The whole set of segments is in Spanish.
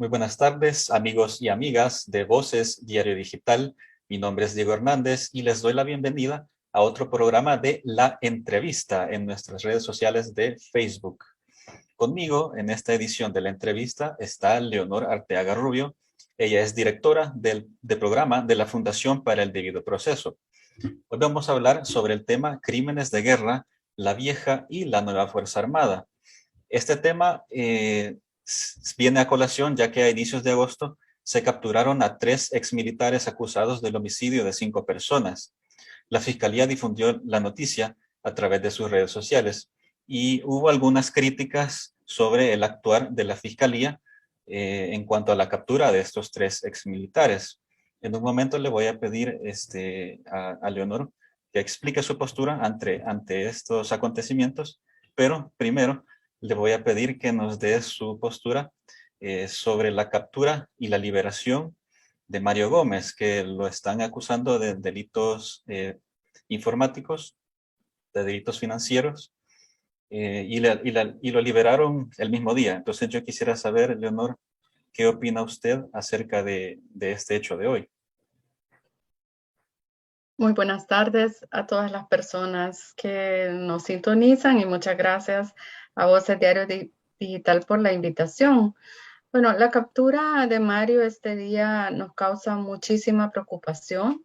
Muy buenas tardes, amigos y amigas de Voces Diario Digital. Mi nombre es Diego Hernández y les doy la bienvenida a otro programa de La Entrevista en nuestras redes sociales de Facebook. Conmigo en esta edición de La Entrevista está Leonor Arteaga Rubio. Ella es directora de programa de la Fundación para el Debido Proceso. Hoy vamos a hablar sobre el tema Crímenes de Guerra, la vieja y la nueva Fuerza Armada. Este tema viene a colación ya que a inicios de agosto se capturaron a 3 exmilitares acusados del homicidio de 5 personas. La Fiscalía difundió la noticia a través de sus redes sociales y hubo algunas críticas sobre el actuar de la Fiscalía en cuanto a la captura de estos 3 exmilitares. En un momento le voy a pedir a Leonor que explique su postura ante estos acontecimientos, pero primero le voy a pedir que nos dé su postura sobre la captura y la liberación de Mario Gómez, que lo están acusando de delitos informáticos, de delitos financieros, y lo liberaron el mismo día. Entonces yo quisiera saber, Leonor, ¿qué opina usted acerca de este hecho de hoy? Muy buenas tardes a todas las personas que nos sintonizan y muchas gracias a Voces Diario Digital por la invitación. Bueno, la captura de Mario este día nos causa muchísima preocupación,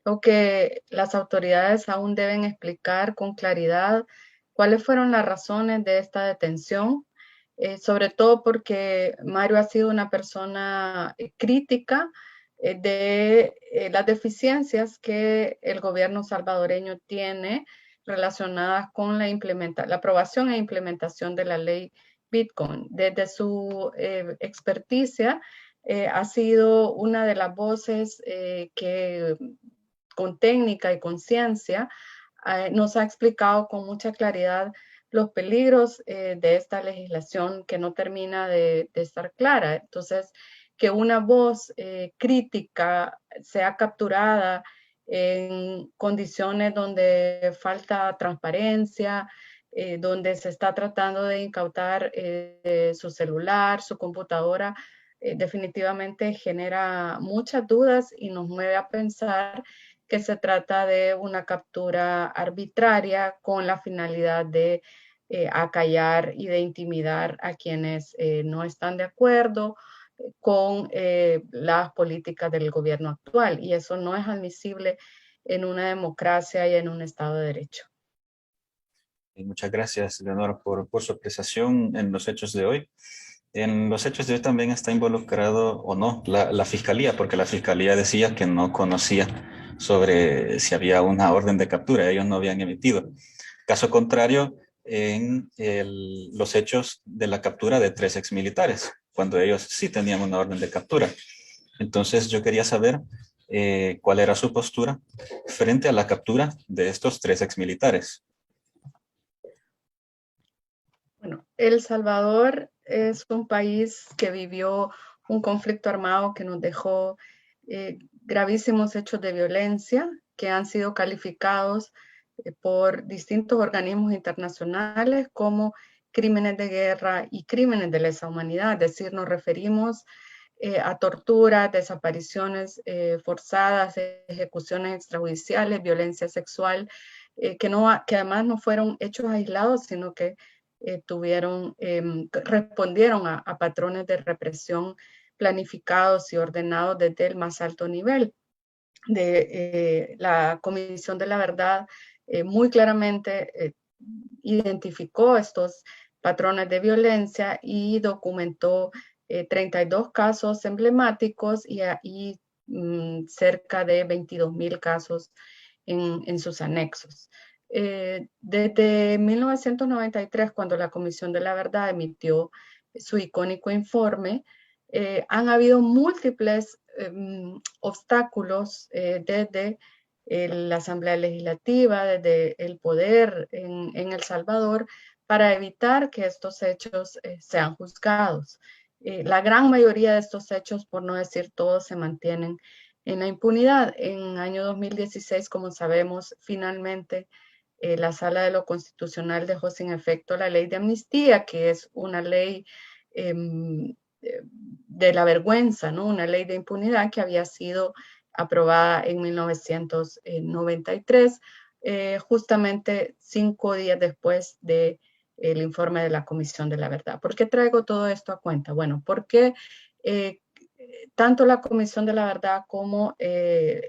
lo que las autoridades aún deben explicar con claridad cuáles fueron las razones de esta detención, sobre todo porque Mario ha sido una persona crítica de las deficiencias que el gobierno salvadoreño tiene relacionadas con la aprobación e implementación de la ley Bitcoin. Desde su experticia, ha sido una de las voces que con técnica y con ciencia nos ha explicado con mucha claridad los peligros de esta legislación que no termina de estar clara. Entonces, que una voz crítica sea capturada en condiciones donde falta transparencia, donde se está tratando de incautar su celular, su computadora, definitivamente genera muchas dudas y nos mueve a pensar que se trata de una captura arbitraria con la finalidad de acallar y de intimidar a quienes no están de acuerdo con las políticas del gobierno actual. Y eso no es admisible en una democracia y en un Estado de Derecho. Y muchas gracias, Leonor, por su apreciación en los hechos de hoy. En los hechos de hoy también está involucrado o no la Fiscalía, porque la Fiscalía decía que no conocía sobre si había una orden de captura, ellos no habían emitido. Caso contrario, en los hechos de la captura de 3 exmilitares, cuando ellos sí tenían una orden de captura. Entonces yo quería saber cuál era su postura frente a la captura de estos 3 exmilitares. Bueno, El Salvador es un país que vivió un conflicto armado que nos dejó gravísimos hechos de violencia que han sido calificados por distintos organismos internacionales como crímenes de guerra y crímenes de lesa humanidad. Es decir, nos referimos a torturas, desapariciones forzadas, ejecuciones extrajudiciales, violencia sexual, que además no fueron hechos aislados, sino que respondieron a patrones de represión planificados y ordenados desde el más alto nivel. La Comisión de la Verdad muy claramente identificó estos patrones de violencia y documentó 32 casos emblemáticos y cerca de 22,000 casos en sus anexos. Desde 1993, cuando la Comisión de la Verdad emitió su icónico informe, han habido múltiples obstáculos desde la Asamblea Legislativa, desde el poder en El Salvador, para evitar que estos hechos sean juzgados. La gran mayoría de estos hechos, por no decir todos, se mantienen en la impunidad. En el año 2016, como sabemos, finalmente la Sala de lo Constitucional dejó sin efecto la ley de amnistía, que es una ley de la vergüenza, ¿no? Una ley de impunidad que había sido aprobada en 1993, justamente 5 días después del informe de la Comisión de la Verdad. ¿Por qué traigo todo esto a cuenta? Bueno, porque tanto la Comisión de la Verdad como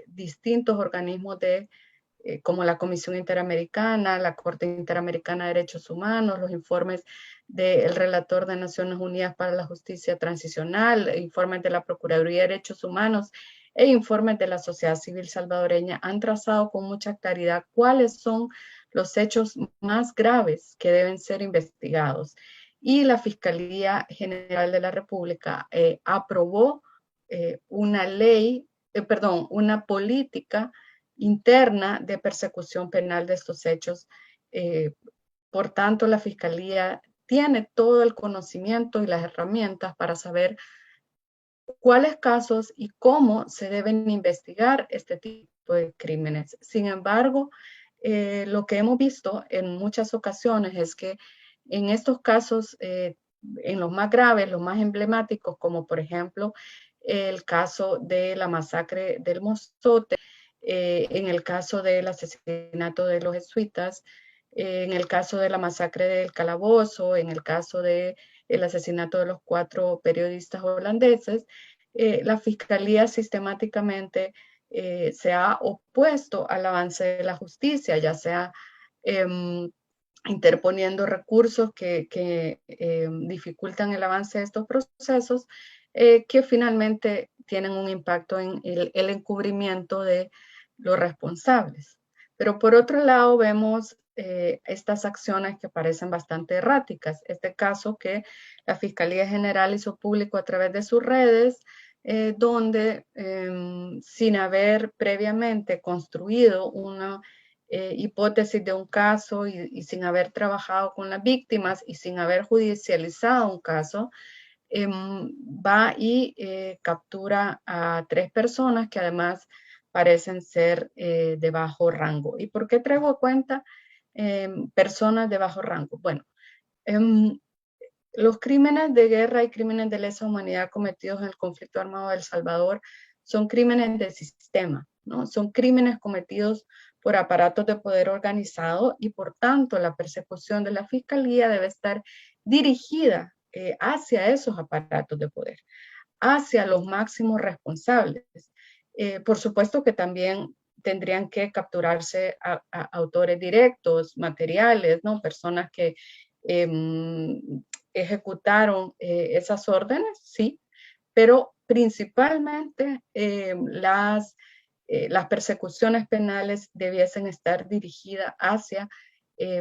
distintos organismos como la Comisión Interamericana, la Corte Interamericana de Derechos Humanos, los informes del relator de Naciones Unidas para la Justicia Transicional, informes de la Procuraduría de Derechos Humanos e informes de la sociedad civil salvadoreña han trazado con mucha claridad cuáles son los hechos más graves que deben ser investigados. Y la Fiscalía General de la República aprobó una ley, una política interna de persecución penal de estos hechos. Por tanto, la Fiscalía tiene todo el conocimiento y las herramientas para saber cuáles casos y cómo se deben investigar este tipo de crímenes. Sin embargo, lo que hemos visto en muchas ocasiones es que en estos casos, en los más graves, los más emblemáticos, como por ejemplo el caso de la masacre del Mozote, en el caso del asesinato de los jesuitas, en el caso de la masacre del Calabozo, en el caso del asesinato de los 4 periodistas holandeses, la Fiscalía sistemáticamente se ha opuesto al avance de la justicia, ya sea interponiendo recursos que dificultan el avance de estos procesos, que finalmente tienen un impacto en el encubrimiento de los responsables. Pero por otro lado vemos estas acciones que parecen bastante erráticas. Este caso que la Fiscalía General hizo público a través de sus redes, donde sin haber previamente construido una hipótesis de un caso y sin haber trabajado con las víctimas y sin haber judicializado un caso, va y captura a 3 personas que además parecen ser de bajo rango. ¿Y por qué traigo a cuenta personas de bajo rango? Bueno, los crímenes de guerra y crímenes de lesa humanidad cometidos en el conflicto armado de El Salvador son crímenes de sistema, ¿no? Son crímenes cometidos por aparatos de poder organizado y por tanto la persecución de la fiscalía debe estar dirigida hacia esos aparatos de poder, hacia los máximos responsables. Por supuesto que también tendrían que capturarse a autores directos, materiales, ¿no? Personas que eh, ejecutaron esas órdenes, sí, pero principalmente las persecuciones penales debiesen estar dirigidas hacia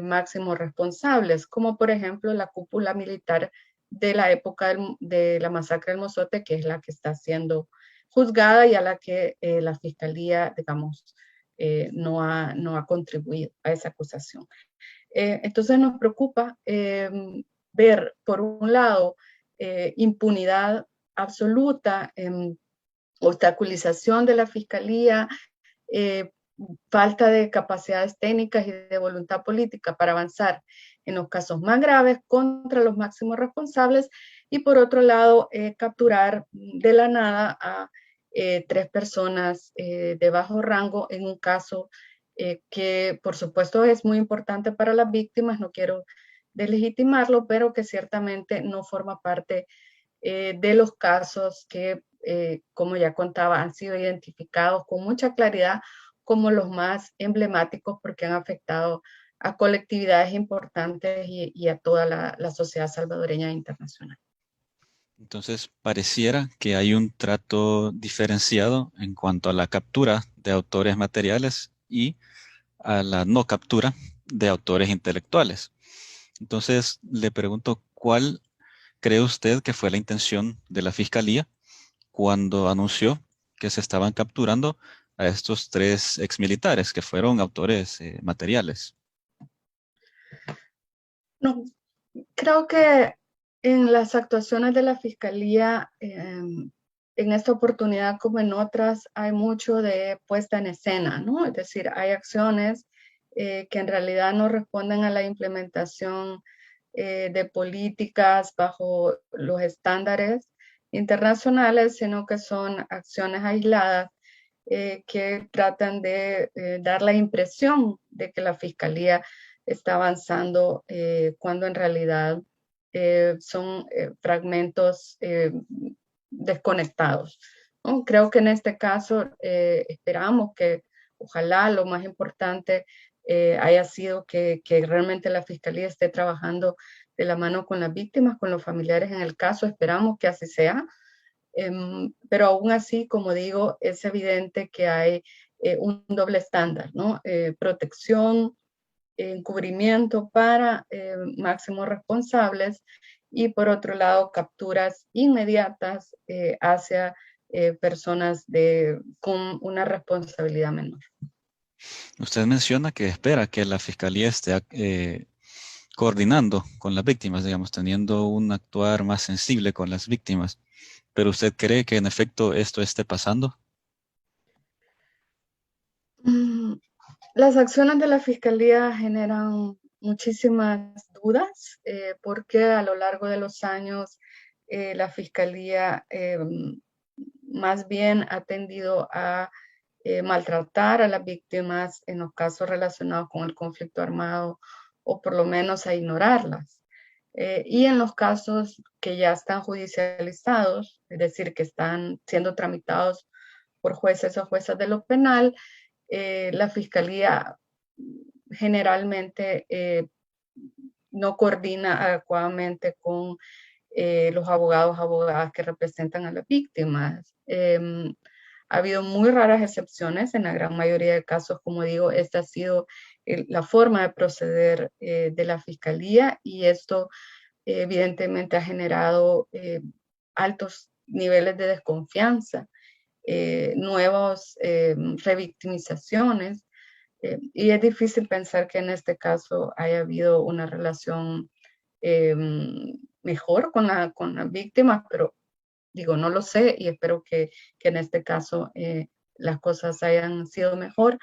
máximos responsables, como por ejemplo la cúpula militar de la época de la masacre del Mozote, que es la que está siendo juzgada y a la que la fiscalía, digamos, no ha contribuido a esa acusación. Entonces nos preocupa ver, por un lado, impunidad absoluta, obstaculización de la fiscalía, eh, falta de capacidades técnicas y de voluntad política para avanzar en los casos más graves contra los máximos responsables y por otro lado capturar de la nada a 3 personas de bajo rango en un caso que por supuesto es muy importante para las víctimas, no quiero deslegitimarlo, pero que ciertamente no forma parte de los casos que, como ya contaba, han sido identificados con mucha claridad como los más emblemáticos porque han afectado a colectividades importantes y a toda la sociedad salvadoreña e internacional. Entonces, pareciera que hay un trato diferenciado en cuanto a la captura de autores materiales y a la no captura de autores intelectuales. Entonces, le pregunto, ¿cuál cree usted que fue la intención de la Fiscalía cuando anunció que se estaban capturando a estos 3 exmilitares que fueron autores materiales? No, creo que en las actuaciones de la Fiscalía, en esta oportunidad como en otras, hay mucho de puesta en escena, ¿no? Es decir, hay acciones que en realidad no responden a la implementación de políticas bajo los estándares internacionales, sino que son acciones aisladas que tratan de dar la impresión de que la Fiscalía está avanzando cuando en realidad son fragmentos desconectados, ¿no? Creo que en este caso esperamos que ojalá lo más importante haya sido que realmente la Fiscalía esté trabajando de la mano con las víctimas, con los familiares en el caso. Esperamos que así sea. Pero aún así, como digo, es evidente que hay un doble estándar, ¿no? Protección, encubrimiento para máximos responsables y por otro lado capturas inmediatas hacia personas con una responsabilidad menor. Usted menciona que espera que la Fiscalía esté coordinando con las víctimas, digamos, teniendo un actuar más sensible con las víctimas. ¿Pero usted cree que en efecto esto esté pasando? Las acciones de la Fiscalía generan muchísimas dudas porque a lo largo de los años la Fiscalía más bien ha tendido a maltratar a las víctimas en los casos relacionados con el conflicto armado o por lo menos a ignorarlas. Y en los casos que ya están judicializados, es decir, que están siendo tramitados por jueces o juezas de lo penal, la Fiscalía generalmente no coordina adecuadamente con los abogadas que representan a las víctimas. Ha habido muy raras excepciones, en la gran mayoría de casos, como digo, esta ha sido la forma de proceder de la Fiscalía y esto evidentemente ha generado altos niveles de desconfianza, nuevas revictimizaciones y es difícil pensar que en este caso haya habido una relación mejor con las víctimas, pero digo, no lo sé y espero que en este caso las cosas hayan sido mejor.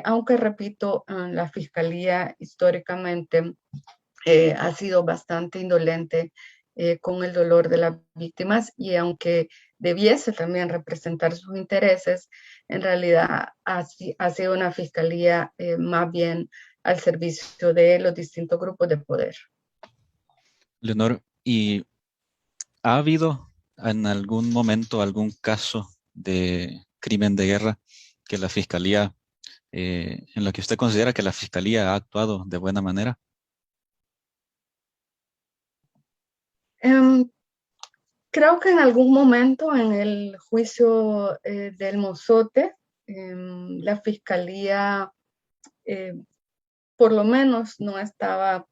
Aunque repito, la Fiscalía históricamente ha sido bastante indolente con el dolor de las víctimas y aunque debiese también representar sus intereses, en realidad ha sido una Fiscalía más bien al servicio de los distintos grupos de poder. Leonor, ¿y ha habido en algún momento algún caso de crimen de guerra que la Fiscalía, en lo que usted considera que la Fiscalía ha actuado de buena manera? Creo que en algún momento en el juicio del Mozote, la Fiscalía por lo menos no estaba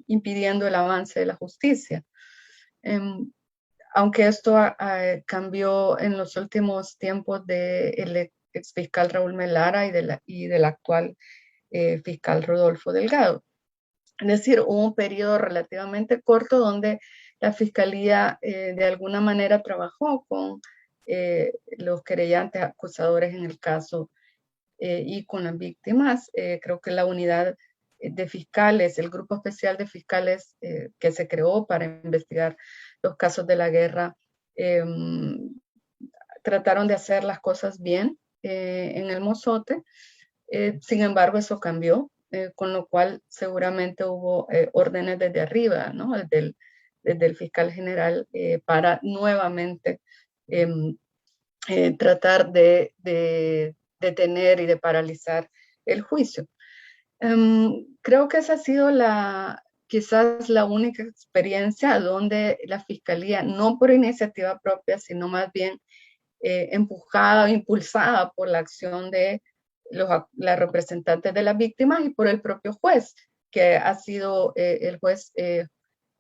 impidiendo el avance de la justicia. Aunque esto cambió en los últimos tiempos del exfiscal Raúl Melara y del actual fiscal Rodolfo Delgado. Es decir, hubo un periodo relativamente corto donde la Fiscalía de alguna manera trabajó con los querellantes acusadores en el caso y con las víctimas. Creo que la unidad de fiscales, el grupo especial de fiscales que se creó para investigar los casos de la guerra, trataron de hacer las cosas bien en el Mozote. Sin embargo, eso cambió, con lo cual seguramente hubo órdenes desde arriba, ¿no? Desde el fiscal general para nuevamente tratar de detener y de paralizar el juicio. Creo que esa ha sido quizás la única experiencia donde la Fiscalía, no por iniciativa propia, sino más bien empujada o impulsada por la acción de las representantes de las víctimas y por el propio juez, que ha sido el juez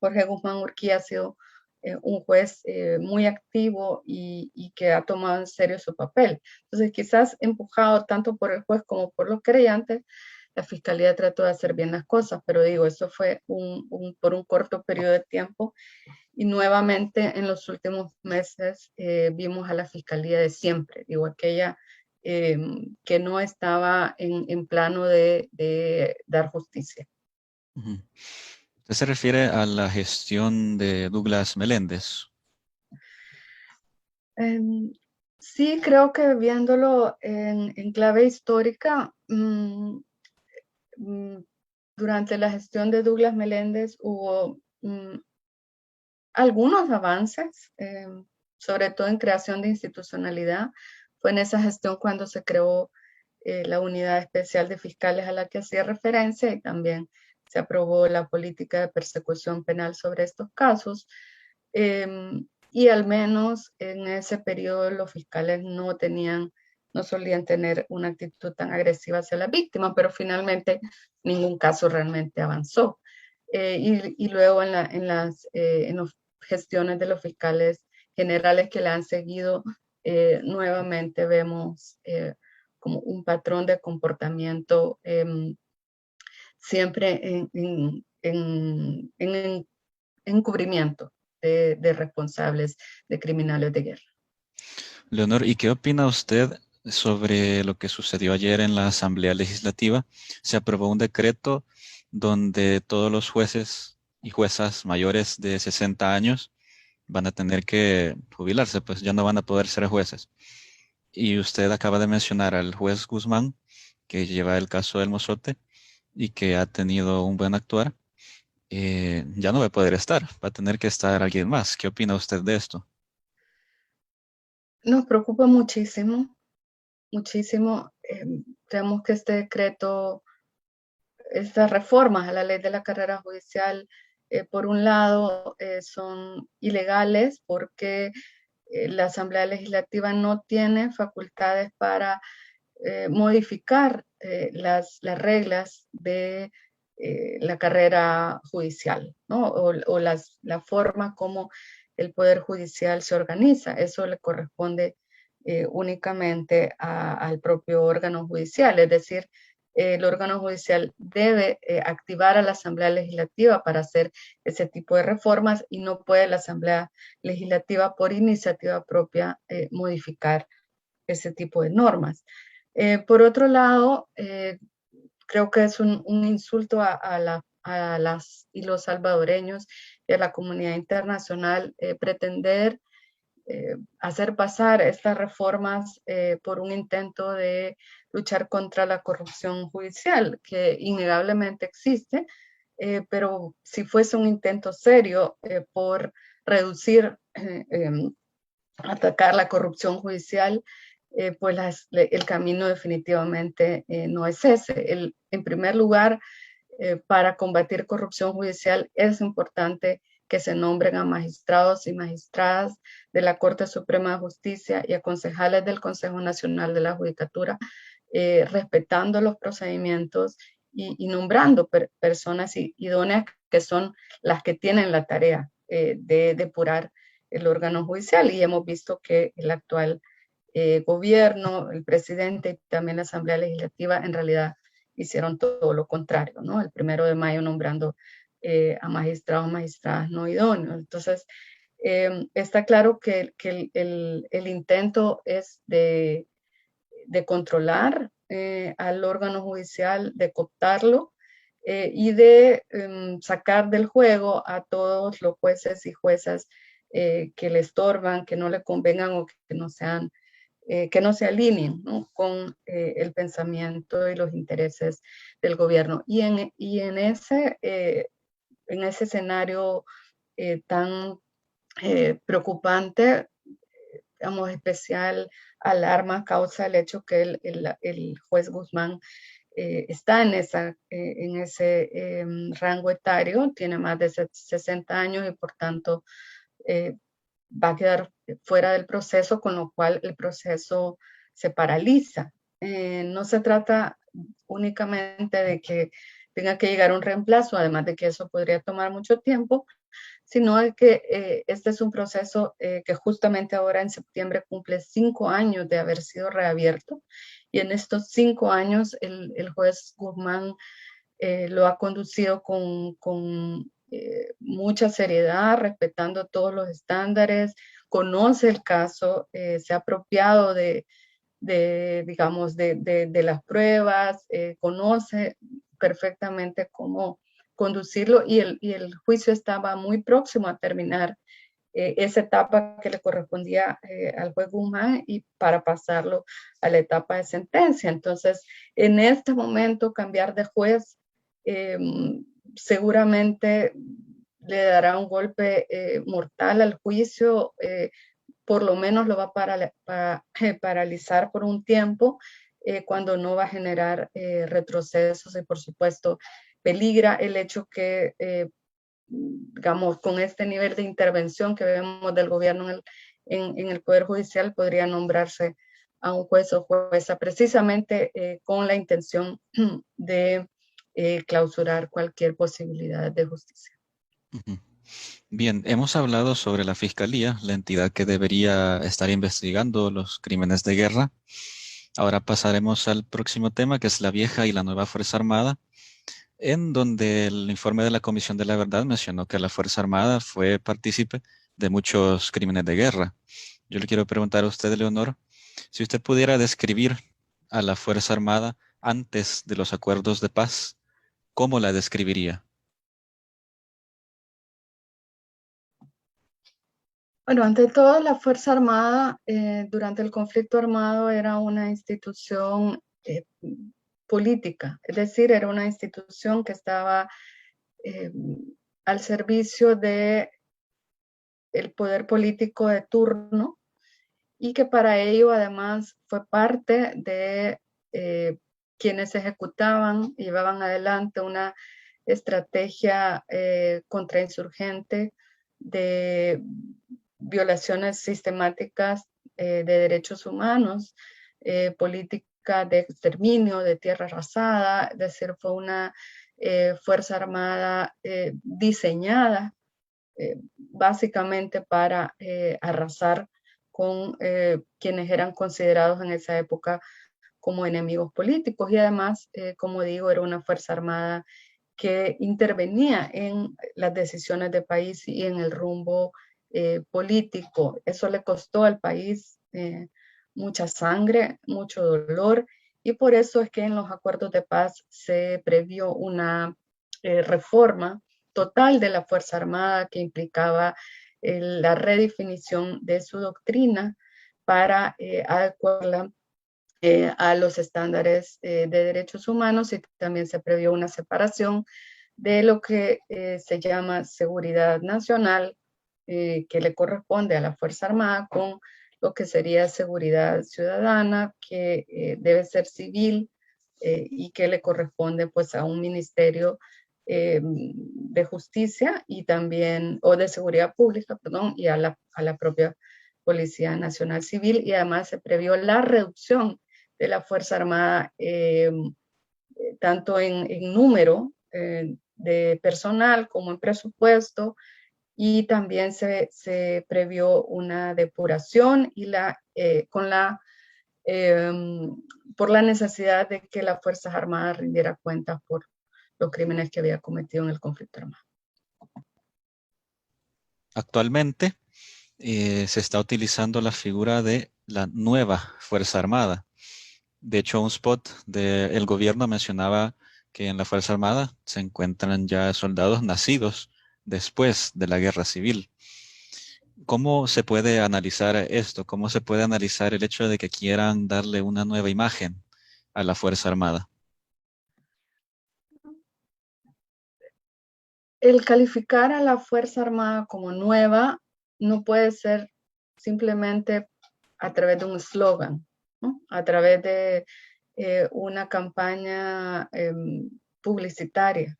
Jorge Guzmán Urquía, ha sido un juez muy activo y que ha tomado en serio su papel. Entonces, quizás empujado tanto por el juez como por los querellantes, la Fiscalía trató de hacer bien las cosas, pero digo, eso fue por un corto periodo de tiempo y nuevamente en los últimos meses vimos a la Fiscalía de siempre, digo, aquella que no estaba en plano de dar justicia. ¿Usted se refiere a la gestión de Douglas Meléndez? Sí, creo que viéndolo en clave histórica, durante la gestión de Douglas Meléndez hubo algunos avances, sobre todo en creación de institucionalidad. Fue en esa gestión cuando se creó la Unidad Especial de Fiscales a la que hacía referencia y también se aprobó la política de persecución penal sobre estos casos. Y al menos en ese periodo los fiscales no solían tener una actitud tan agresiva hacia la víctima, pero finalmente ningún caso realmente avanzó. Y luego en las gestiones de los fiscales generales que la han seguido, nuevamente vemos como un patrón de comportamiento siempre en encubrimiento de responsables de criminales de guerra. Leonor, ¿y qué opina usted sobre lo que sucedió ayer en la Asamblea Legislativa? Se aprobó un decreto donde todos los jueces y juezas mayores de 60 años van a tener que jubilarse, pues ya no van a poder ser jueces. Y usted acaba de mencionar al juez Guzmán, que lleva el caso del Mozote y que ha tenido un buen actuar. Ya no va a poder estar, va a tener que estar alguien más. ¿Qué opina usted de esto? Nos preocupa muchísimo, muchísimo. Creemos que este decreto, estas reformas a la ley de la carrera judicial, por un lado, son ilegales porque la Asamblea Legislativa no tiene facultades para modificar las reglas de la carrera judicial, ¿no? O la forma como el Poder Judicial se organiza. Eso le corresponde únicamente al propio órgano judicial, es decir, el órgano judicial debe activar a la Asamblea Legislativa para hacer ese tipo de reformas y no puede la Asamblea Legislativa por iniciativa propia modificar ese tipo de normas. Por otro lado, creo que es un insulto a las y los salvadoreños y a la comunidad internacional pretender hacer pasar estas reformas por un intento de luchar contra la corrupción judicial, que innegablemente existe, pero si fuese un intento serio por reducir, atacar la corrupción judicial, pues el camino definitivamente no es ese. En primer lugar, para combatir corrupción judicial es importante que se nombren a magistrados y magistradas de la Corte Suprema de Justicia y a concejales del Consejo Nacional de la Judicatura, respetando los procedimientos y nombrando personas idóneas que son las que tienen la tarea de depurar el órgano judicial. Y hemos visto que el actual gobierno, el presidente y también la Asamblea Legislativa en realidad hicieron todo lo contrario, ¿no? El 1 de mayo nombrando a magistrados, magistradas no idóneos. Entonces, está claro que el intento es de controlar al órgano judicial, de cooptarlo y de sacar del juego a todos los jueces y juezas que le estorban, que no le convengan o que no se alineen, ¿no? Con el pensamiento y los intereses del gobierno. En ese escenario tan preocupante, digamos, especial alarma causa el hecho que el juez Guzmán está en ese rango etario, tiene más de 60 años y por tanto va a quedar fuera del proceso, con lo cual el proceso se paraliza. No se trata únicamente de que tenga que llegar un reemplazo, además de que eso podría tomar mucho tiempo, sino de que este es un proceso que justamente ahora en septiembre cumple 5 años de haber sido reabierto, y en estos 5 años el juez Guzmán lo ha conducido con mucha seriedad, respetando todos los estándares, conoce el caso, se ha apropiado digamos, de las pruebas, conoce perfectamente cómo conducirlo y el juicio estaba muy próximo a terminar esa etapa que le correspondía al juez Guzmán y para pasarlo a la etapa de sentencia. Entonces, en este momento, cambiar de juez seguramente le dará un golpe mortal al juicio, por lo menos lo va a paralizar por un tiempo, cuando no va a generar retrocesos y por supuesto peligra el hecho que digamos, con este nivel de intervención que vemos del gobierno en el Poder Judicial, podría nombrarse a un juez o jueza precisamente con la intención de clausurar cualquier posibilidad de justicia. Ujú. Bien, hemos hablado sobre la Fiscalía, la entidad que debería estar investigando los crímenes de guerra. Ahora pasaremos al próximo tema, que es la vieja y la nueva Fuerza Armada, en donde el informe de la Comisión de la Verdad mencionó que la Fuerza Armada fue partícipe de muchos crímenes de guerra. Yo le quiero preguntar a usted, Leonor, si usted pudiera describir a la Fuerza Armada antes de los acuerdos de paz, ¿cómo la describiría? Bueno, ante todo, la Fuerza Armada durante el conflicto armado era una institución política, es decir, era una institución que estaba eh, al servicio de el poder político de turno y que para ello además fue parte de quienes ejecutaban y llevaban adelante una estrategia contrainsurgente de violaciones sistemáticas de derechos humanos, política de exterminio, de tierra arrasada, es decir, fue una Fuerza Armada diseñada básicamente para arrasar con quienes eran considerados en esa época como enemigos políticos y además, como digo, era una Fuerza Armada que intervenía en las decisiones de país y en el rumbo político. Eso le costó al país mucha sangre, mucho dolor, y por eso es que en los acuerdos de paz se previó una reforma total de la Fuerza Armada que implicaba la redefinición de su doctrina para adecuarla a los estándares de derechos humanos, y también se previó una separación de lo que se llama seguridad nacional, que le corresponde a la Fuerza Armada, con lo que sería seguridad ciudadana, que debe ser civil y que le corresponde pues a un ministerio de justicia y también, o de seguridad pública, perdón, y a la propia Policía Nacional Civil, y además se previó la reducción de la Fuerza Armada, tanto en número de personal como en presupuesto, y también se previó una depuración y con eh, por la necesidad de que las Fuerzas Armadas rindiera cuentas por los crímenes que había cometido en el conflicto armado. Actualmente se está utilizando la figura de la nueva Fuerza Armada. De hecho, un spot del gobierno mencionaba que en la Fuerza Armada se encuentran ya soldados nacidos después de la Guerra Civil. ¿Cómo se puede analizar esto? ¿Cómo se puede analizar el hecho de que quieran darle una nueva imagen a la Fuerza Armada? El calificar a la Fuerza Armada como nueva no puede ser simplemente a través de un eslogan, ¿no? A través de una campaña publicitaria.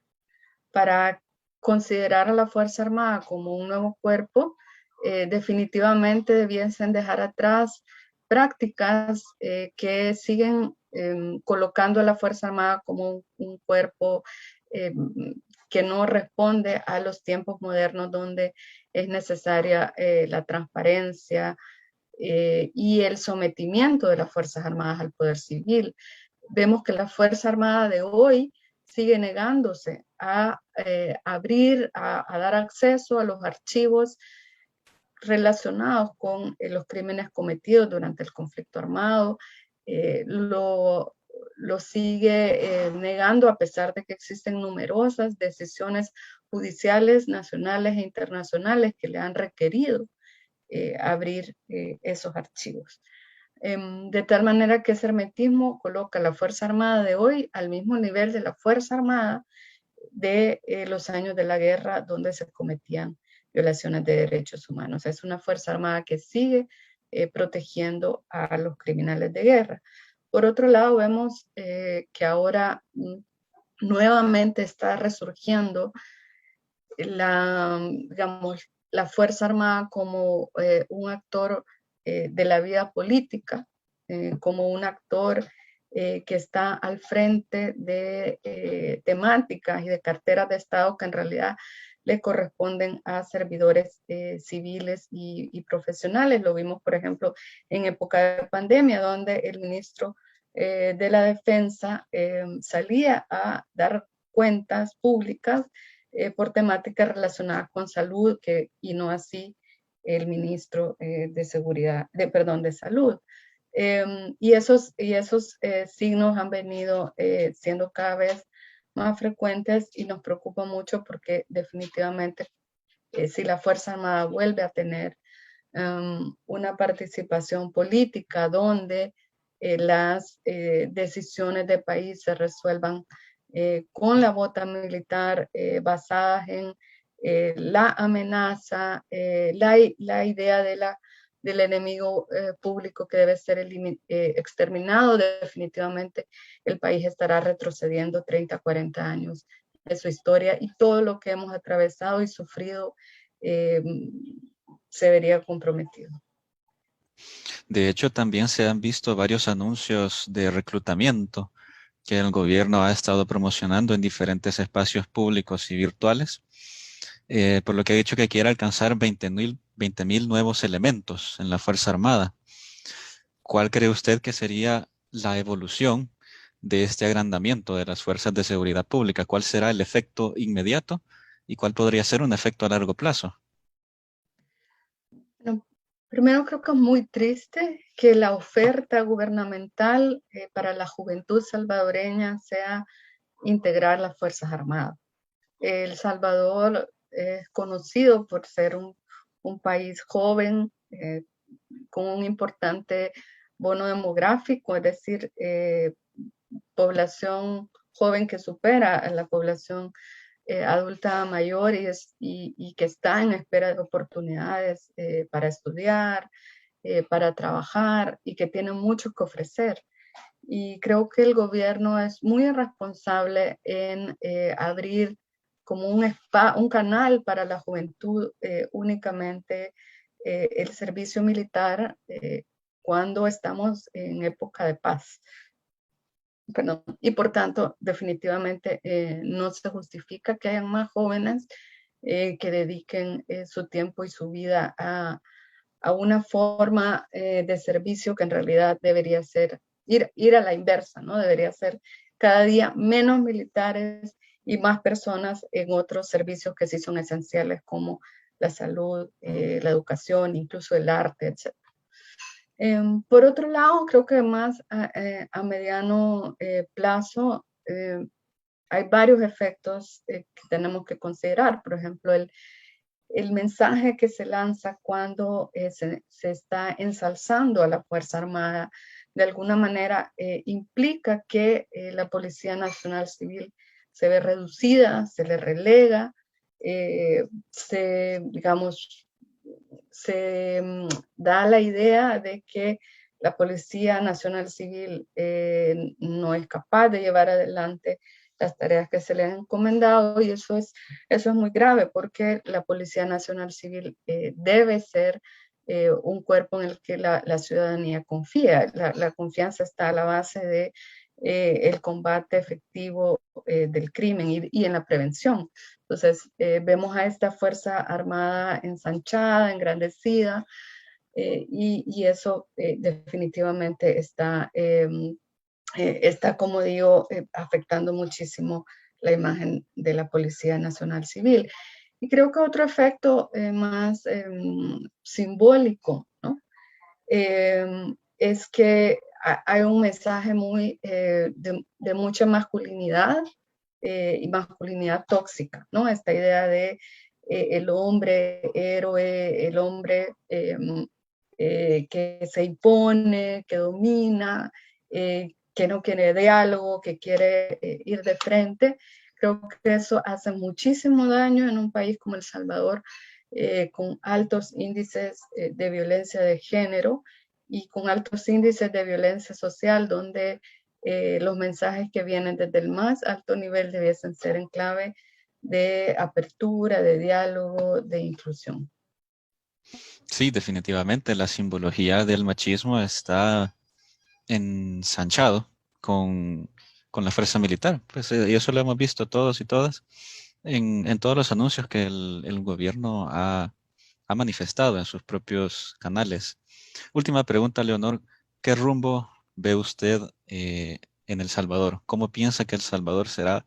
Para considerar a la Fuerza Armada como un nuevo cuerpo, definitivamente debiesen dejar atrás prácticas que siguen colocando a la Fuerza Armada como un cuerpo eh, que no responde a los tiempos modernos, donde es necesaria la transparencia y el sometimiento de las Fuerzas Armadas al poder civil. Vemos que la Fuerza Armada de hoy sigue negándose a abrir, a dar acceso a los archivos relacionados con los crímenes cometidos durante el conflicto armado. lo sigue negando a pesar de que existen numerosas decisiones judiciales nacionales e internacionales que le han requerido abrir esos archivos. De tal manera que ese hermetismo coloca a la Fuerza Armada de hoy al mismo nivel de la Fuerza Armada de los años de la guerra donde se cometían violaciones de derechos humanos. Es una Fuerza Armada que sigue protegiendo a los criminales de guerra. Por otro lado, vemos que ahora nuevamente está resurgiendo digamos, la Fuerza Armada como un actor de la vida política, como un actor que está al frente de temáticas y de carteras de Estado que en realidad le corresponden a servidores civiles y profesionales. Lo vimos, por ejemplo, en época de pandemia, donde el ministro de la Defensa salía a dar cuentas públicas por temáticas relacionadas con salud, y no así el ministro de Seguridad, perdón, de Salud. Y esos signos han venido siendo cada vez más frecuentes y nos preocupa mucho porque definitivamente si la Fuerza Armada vuelve a tener una participación política donde las decisiones de país se resuelvan con la bota militar basadas en la amenaza, la idea del enemigo público que debe ser exterminado. Definitivamente el país estará retrocediendo 30, 40 años de su historia y todo lo que hemos atravesado y sufrido se vería comprometido. De hecho, también se han visto varios anuncios de reclutamiento que el gobierno ha estado promocionando en diferentes espacios públicos y virtuales, por lo que ha dicho que quiere alcanzar 20,000 nuevos elementos en la Fuerza Armada. ¿Cuál cree usted que sería la evolución de este agrandamiento de las fuerzas de seguridad pública? ¿Cuál será el efecto inmediato y cuál podría ser un efecto a largo plazo? Bueno, primero creo que es muy triste que la oferta gubernamental para la juventud salvadoreña sea integrar las Fuerzas Armadas. El Salvador es conocido por ser un país joven, con un importante bono demográfico, es decir, población joven que supera a la población adulta mayor y que está en espera de oportunidades para estudiar, para trabajar y que tiene mucho que ofrecer. Y creo que el gobierno es muy irresponsable en abrir como un canal para la juventud únicamente el servicio militar cuando estamos en época de paz. Perdón. Y por tanto, definitivamente no se justifica que hayan más jóvenes que dediquen su tiempo y su vida a una forma de servicio que en realidad debería ser ir a la inversa, ¿no? Debería ser cada día menos militares y más personas en otros servicios que sí son esenciales como la salud, la educación, incluso el arte, etc. Por otro lado, creo que más a mediano plazo hay varios efectos que tenemos que considerar. Por ejemplo, el mensaje que se lanza cuando se está ensalzando a la Fuerza Armada, de alguna manera implica que la Policía Nacional Civil se ve reducida, se le relega, digamos, se da la idea de que la Policía Nacional Civil no es capaz de llevar adelante las tareas que se le han encomendado, y eso es muy grave porque la Policía Nacional Civil debe ser un cuerpo en el que la ciudadanía confía. La confianza está a la base de el combate efectivo del crimen y en la prevención. Entonces, vemos a esta Fuerza Armada ensanchada, engrandecida, y eso definitivamente está, como digo, afectando muchísimo la imagen de la Policía Nacional Civil. Y creo que otro efecto más simbólico, ¿no? Es que hay un mensaje muy de mucha masculinidad y masculinidad tóxica, ¿no? Esta idea de el hombre héroe, el hombre que se impone, que domina, que no quiere diálogo, que quiere ir de frente. Creo que eso hace muchísimo daño en un país como El Salvador, con altos índices de violencia de género y con altos índices de violencia social, donde los mensajes que vienen desde el más alto nivel debiesen ser en clave de apertura, de diálogo, de inclusión. Sí, definitivamente la simbología del machismo está ensanchado con la fuerza militar. Pues y eso lo hemos visto todos y todas en todos los anuncios que el gobierno ha manifestado en sus propios canales. Última pregunta, Leonor. ¿Qué rumbo ve usted en El Salvador? ¿Cómo piensa que El Salvador será,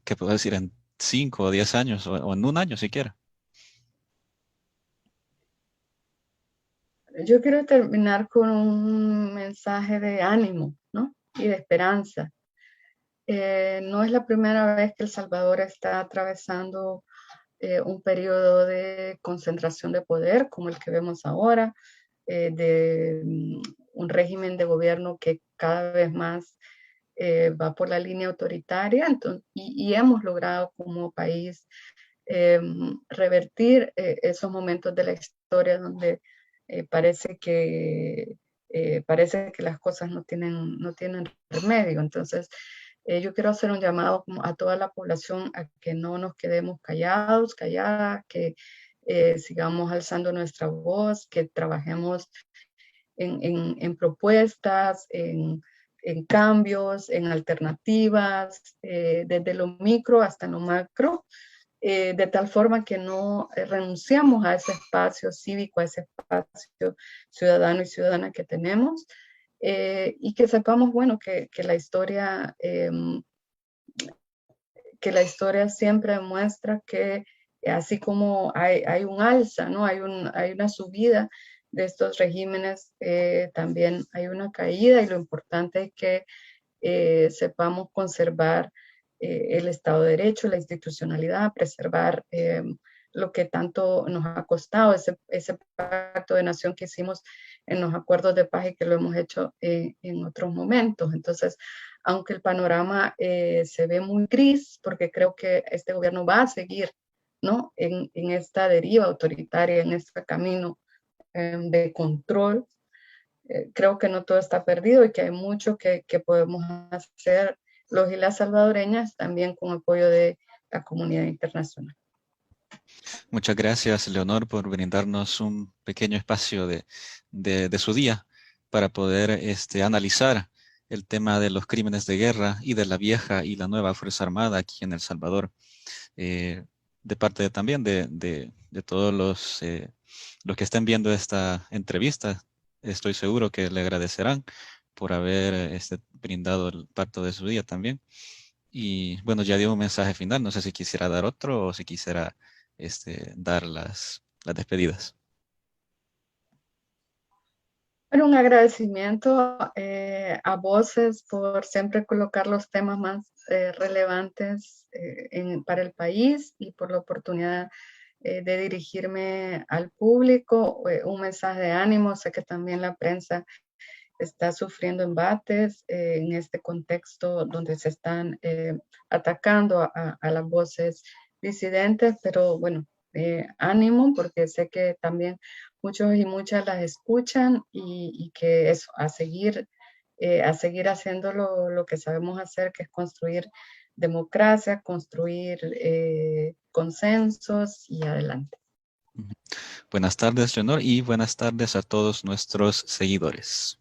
qué puedo decir, en 5 o 10 años o en un año siquiera? Yo quiero terminar con un mensaje de ánimo, ¿no? Y de esperanza. No es la primera vez que El Salvador está atravesando un periodo de concentración de poder como el que vemos ahora, de un régimen de gobierno que cada vez más va por la línea autoritaria, entonces, y hemos logrado como país revertir esos momentos de la historia donde parece que las cosas no tienen remedio. Entonces, yo quiero hacer un llamado a toda la población a que no nos quedemos callados, calladas, que sigamos alzando nuestra voz, que trabajemos en propuestas, en cambios, en alternativas, desde lo micro hasta lo macro, de tal forma que no renunciamos a ese espacio cívico, a ese espacio ciudadano y ciudadana que tenemos, y que sepamos, bueno, que la historia siempre demuestra que así como hay un alza, ¿no? Hay una subida de estos regímenes, también hay una caída y lo importante es que sepamos conservar el Estado de Derecho, la institucionalidad, preservar lo que tanto nos ha costado, ese pacto de nación que hicimos en los acuerdos de paz y que lo hemos hecho en otros momentos. Entonces, aunque el panorama se ve muy gris, porque creo que este gobierno va a seguir, ¿no? en esta deriva autoritaria, en este camino de control, creo que no todo está perdido y que hay mucho que podemos hacer los y las salvadoreñas también con apoyo de la comunidad internacional. Muchas gracias, Leonor, por brindarnos un pequeño espacio de su día para poder analizar el tema de los crímenes de guerra y de la vieja y la nueva Fuerza Armada aquí en El Salvador. De parte también de todos los que estén viendo esta entrevista, estoy seguro que le agradecerán por haber brindado el parto de su día también. Y bueno, ya dio un mensaje final, no sé si quisiera dar otro o si quisiera dar las despedidas. Bueno, un agradecimiento a Voces por siempre colocar los temas más relevantes para el país y por la oportunidad de dirigirme al público. Un mensaje de ánimo, sé que también la prensa está sufriendo embates en este contexto donde se están atacando a las voces disidentes, pero bueno, ánimo porque sé que también muchos y muchas las escuchan y que eso, a seguir haciendo lo que sabemos hacer, que es construir democracia, construir consensos y adelante. Buenas tardes, Leonor, y buenas tardes a todos nuestros seguidores.